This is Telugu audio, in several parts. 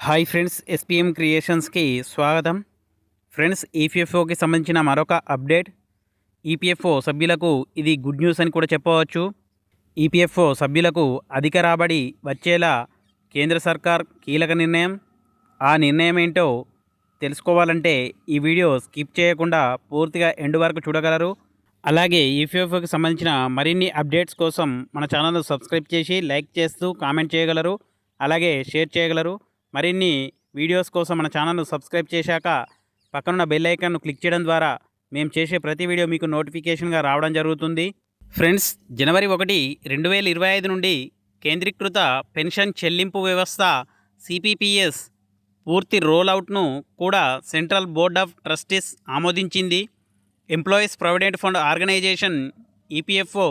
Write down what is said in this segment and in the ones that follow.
హాయ్ ఫ్రెండ్స్, ఎస్పీఎం క్రియేషన్స్కి స్వాగతం. ఫ్రెండ్స్, ఈపీఎఫ్ఓకి సంబంధించిన మరొక అప్డేట్. ఈపీఎఫ్ఓ సభ్యులకు ఇది గుడ్ న్యూస్ అని కూడా చెప్పవచ్చు. ఈపీఎఫ్ఓ సభ్యులకు అధిక రాబడి వచ్చేలా కేంద్ర సర్కార్ కీలక నిర్ణయం. ఆ నిర్ణయం ఏంటో తెలుసుకోవాలంటే ఈ వీడియో స్కిప్ చేయకుండా పూర్తిగా ఎండ్ వరకు చూడగలరు. అలాగే ఈపీఎఫ్ఓకి సంబంధించిన మరిన్ని అప్డేట్స్ కోసం మన ఛానల్ను సబ్స్క్రైబ్ చేసి లైక్ చేస్తూ కామెంట్ చేయగలరు. అలాగే షేర్ చేయగలరు. మరిన్ని వీడియోస్ కోసం మన ఛానల్ను సబ్స్క్రైబ్ చేశాక పక్కనున్న బెల్ ఐకాన్ను క్లిక్ చేయడం ద్వారా మేము చేసే ప్రతి వీడియో మీకు నోటిఫికేషన్గా రావడం జరుగుతుంది. ఫ్రెండ్స్, జనవరి 1, 2025 నుండి కేంద్రీకృత పెన్షన్ చెల్లింపు వ్యవస్థ సిపిపిఎస్ పూర్తి రోల్అవుట్ను కూడా సెంట్రల్ బోర్డ్ ఆఫ్ ట్రస్టీస్ ఆమోదించింది. Employees provident fund organisation EPFO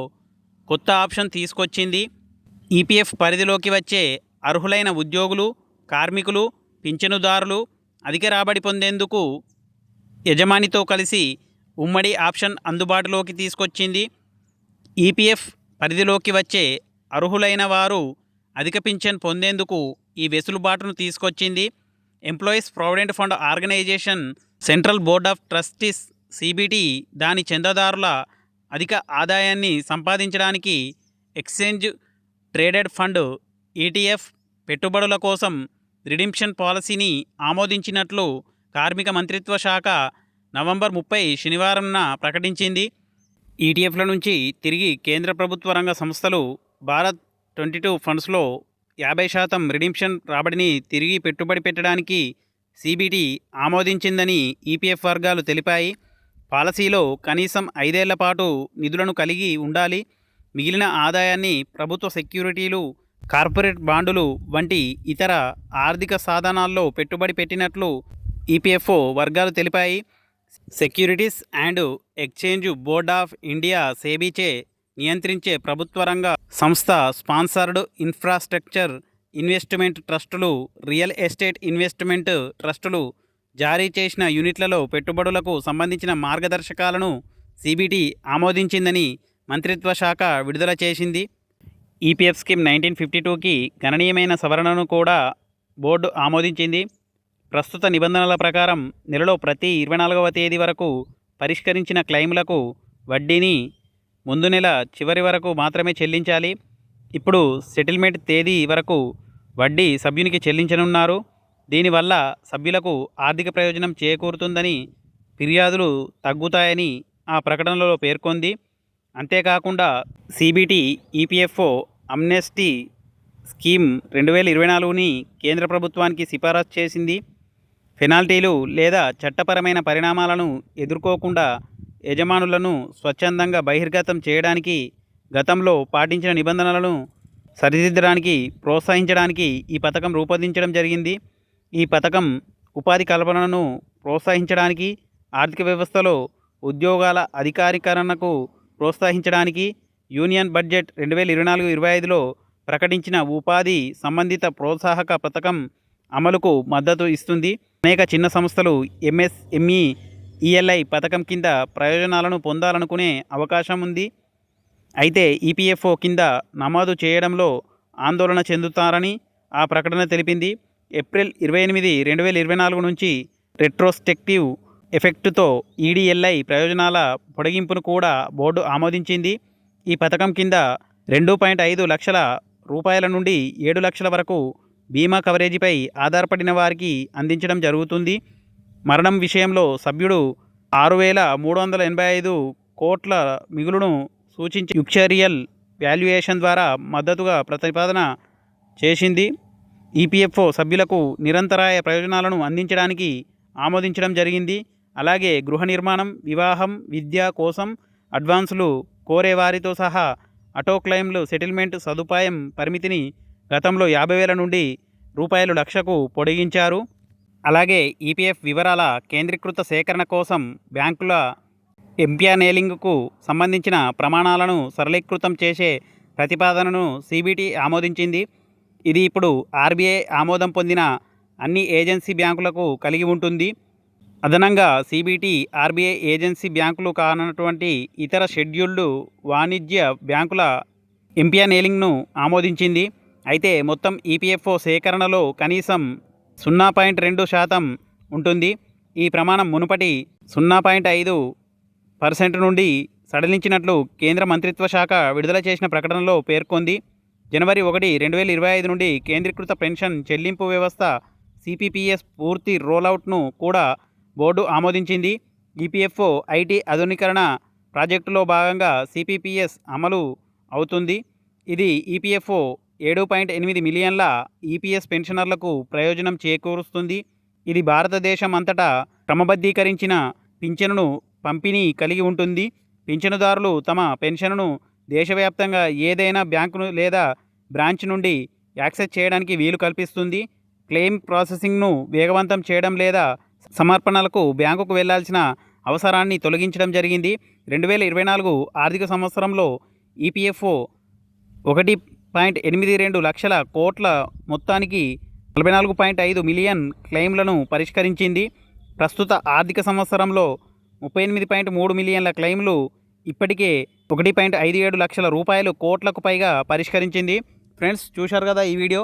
కొత్త ఆప్షన్ తీసుకొచ్చింది. ఈపీఎఫ్ పరిధిలోకి వచ్చే అర్హులైన ఉద్యోగులు, కార్మికులు, పింఛనుదారులు అధిక రాబడి పొందేందుకు యజమానితో కలిసి ఉమ్మడి ఆప్షన్ అందుబాటులోకి తీసుకొచ్చింది. ఈపీఎఫ్ పరిధిలోకి వచ్చే అర్హులైన వారు అధిక పింఛన్ పొందేందుకు ఈ వెసులుబాటును తీసుకొచ్చింది. Employees provident fund organisation central board of trustees CBT దాని చందాదారుల అధిక ఆదాయాన్ని సంపాదించడానికి ఎక్స్చేంజ్ ట్రేడెడ్ ఫండ్ ఈటీఎఫ్ పెట్టుబడుల కోసం రిడిమ్షన్ పాలసీని ఆమోదించినట్లు కార్మిక మంత్రిత్వ శాఖ నవంబర్ 30 శనివారంన ప్రకటించింది. ఈటీఎఫ్ల నుంచి తిరిగి కేంద్ర ప్రభుత్వ రంగ సంస్థలు భారత్ 22 ఫండ్స్లో 50% రిడిమ్షన్ రాబడిని తిరిగి పెట్టుబడి పెట్టడానికి సిబిటి ఆమోదించిందని ఈపీఎఫ్ వర్గాలు తెలిపాయి. పాలసీలో కనీసం 5 ఏళ్ల పాటు నిధులను కలిగి ఉండాలి. మిగిలిన ఆదాయాన్ని ప్రభుత్వ సెక్యూరిటీలు, కార్పొరేట్ బాండులు వంటి ఇతర ఆర్థిక సాధనాల్లో పెట్టుబడి పెట్టినట్లు ఈపీఎఫ్ఓ వర్గాలు తెలిపాయి. Securities and exchange board of India సెబీచే నియంత్రించే ప్రభుత్వ రంగ సంస్థ స్పాన్సర్డ్ ఇన్ఫ్రాస్ట్రక్చర్ ఇన్వెస్ట్మెంట్ ట్రస్టులు, రియల్ ఎస్టేట్ ఇన్వెస్ట్మెంట్ ట్రస్టులు జారీ చేసిన యూనిట్లలో పెట్టుబడులకు సంబంధించిన మార్గదర్శకాలను సిబిటి ఆమోదించిందని మంత్రిత్వ శాఖ విడుదల చేసింది. ఈపీఎఫ్ స్కీమ్ 1952కి గణనీయమైన సవరణను కూడా బోర్డు ఆమోదించింది. ప్రస్తుత నిబంధనల ప్రకారం నెలలో ప్రతి 24వ తేదీ వరకు పరిష్కరించిన క్లెయిములకు వడ్డీని ముందు నెల చివరి వరకు మాత్రమే చెల్లించాలి. ఇప్పుడు సెటిల్మెంట్ తేదీ వరకు వడ్డీ సభ్యునికి చెల్లించనున్నారు. దీనివల్ల సభ్యులకు ఆర్థిక ప్రయోజనం చేకూరుతుందని, ఫిర్యాదులు తగ్గుతాయని ఆ ప్రకటనలో పేర్కొంది. అంతేకాకుండా సిబిటి ఈపీఎఫ్ఓ అమ్నెస్టీ స్కీమ్ 2024ని కేంద్ర ప్రభుత్వానికి సిఫారసు చేసింది. పెనాల్టీలు లేదా చట్టపరమైన పరిణామాలను ఎదుర్కోకుండా యజమానులను స్వచ్ఛందంగా బహిర్గతం చేయడానికి, గతంలో పాటించిన నిబంధనలను సరిదిద్దడానికి ప్రోత్సహించడానికి ఈ పథకం రూపొందించడం జరిగింది. ఈ పథకం ఉపాధి కల్పనను ప్రోత్సహించడానికి, ఆర్థిక వ్యవస్థలో ఉద్యోగాల అధికారీకరణకు ప్రోత్సహించడానికి యూనియన్ బడ్జెట్ 2024-25లో ప్రకటించిన ఉపాధి సంబంధిత ప్రోత్సాహక పథకం అమలుకు మద్దతు ఇస్తుంది. అనేక చిన్న సంస్థలు ఎంఎస్ఎంఈ ఈఎల్ఐ పథకం కింద ప్రయోజనాలను పొందాలనుకునే అవకాశం ఉంది. అయితే ఈపీఎఫ్ఓ కింద నమోదు చేయడంలో ఆందోళన చెందుతారని ఆ ప్రకటన తెలిపింది. ఏప్రిల్ 28, 2024 నుంచి రెట్రోస్పెక్టివ్ ఎఫెక్టుతో ఈడీఎల్ఐ ప్రయోజనాల పొడిగింపును కూడా బోర్డు ఆమోదించింది. ఈ పథకం కింద 2.5 లక్షల రూపాయల నుండి 7 లక్షల వరకు బీమా కవరేజీపై ఆధారపడిన వారికి అందించడం జరుగుతుంది. మరణం విషయంలో సభ్యుడు 6,385 కోట్ల మిగులును సూచించి యుక్చరియల్ వాల్యుయేషన్ ద్వారా మద్దతుగా ప్రతిపాదన చేసింది. ఈపీఎఫ్ఓ సభ్యులకు నిరంతరాయ ప్రయోజనాలను అందించడానికి ఆమోదించడం జరిగింది. అలాగే గృహ నిర్మాణం, వివాహం, విద్య కోసం అడ్వాన్సులు కోరే వారితో సహా ఆటో క్లెయిమ్లు సెటిల్మెంట్ సదుపాయం పరిమితిని గతంలో 50,000 నుండి ₹1,00,000కు పొడిగించారు. అలాగే ఈపీఎఫ్ వివరాల కేంద్రీకృత సేకరణ కోసం బ్యాంకుల ఎంపానెలింగ్కు సంబంధించిన ప్రమాణాలను సరళీకృతం చేసే ప్రతిపాదనను సిబిటి ఆమోదించింది. ఇది ఇప్పుడు ఆర్బీఐ ఆమోదం పొందిన అన్ని ఏజెన్సీ బ్యాంకులకు కలిగి ఉంటుంది. అదనంగా సిబిటి ఆర్బీఐ ఏజెన్సీ బ్యాంకులు కానటువంటి ఇతర షెడ్యూల్డ్ వాణిజ్య బ్యాంకుల ఎంపానెలింగ్ను ఆమోదించింది. అయితే మొత్తం ఈపీఎఫ్ఓ సేకరణలో కనీసం 0.2% ఉంటుంది. ఈ ప్రమాణం మునుపటి 0.5% నుండి సడలించినట్లు కేంద్ర మంత్రిత్వ శాఖ విడుదల చేసిన ప్రకటనలో పేర్కొంది. జనవరి 1, 2025 నుండి కేంద్రీకృత పెన్షన్ చెల్లింపు వ్యవస్థ సిపిపిఎస్ పూర్తి రోలౌట్ను కూడా బోర్డు ఆమోదించింది. ఈపీఎఫ్ఓ ఐటీ ఆధునీకరణ ప్రాజెక్టులో భాగంగా సిపిపిఎస్ అమలు అవుతుంది. ఇది ఈపీఎఫ్ఓ 7.8 మిలియన్ల ఈపీఎస్ పెన్షనర్లకు ప్రయోజనం చేకూరుస్తుంది. ఇది భారతదేశం అంతటా క్రమబద్ధీకరించిన పింఛనును పంపిణీ కలిగి ఉంటుంది. పింఛనుదారులు తమ పెన్షన్ను దేశవ్యాప్తంగా ఏదైనా బ్యాంకు లేదా బ్రాంచ్ నుండి యాక్సెస్ చేయడానికి వీలు కల్పిస్తుంది. క్లెయిమ్ ప్రాసెసింగ్ను వేగవంతం చేయడం లేదా సమర్పణలకు బ్యాంకుకు వెళ్లాల్సిన అవసరాన్ని తొలగించడం జరిగింది. 2024 ఆర్థిక సంవత్సరంలో ఈపీఎఫ్ఓ 1.82 లక్షల కోట్ల మొత్తానికి 44.5 మిలియన్ క్లెయిమ్లను పరిష్కరించింది. ప్రస్తుత ఆర్థిక సంవత్సరంలో 38.3 మిలియన్ల క్లెయిమ్లు ఇప్పటికే 1.57 లక్షల రూపాయలు కోట్లకు పైగా పరిష్కరించింది. ఫ్రెండ్స్, చూశారు కదా ఈ వీడియో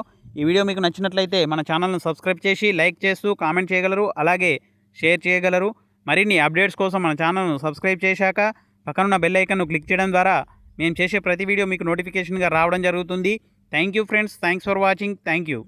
మీకు నచ్చినట్లయితే మన ఛానల్ను సబ్స్క్రైబ్ చేసి లైక్ చేస్తూ కామెంట్ చేయగలరు, అలాగే షేర్ చేయగలరు. మరిన్ని అప్డేట్స్ కోసం మన ఛానల్ను సబ్స్క్రైబ్ చేశాక పక్కనున్న బెల్ ఐకాన్ను క్లిక్ చేయడం ద్వారా మేము చేసే ప్రతి వీడియో మీకు నోటిఫికేషన్గా రావడం జరుగుతుంది. Thank you friends, thanks for watching. Thank you.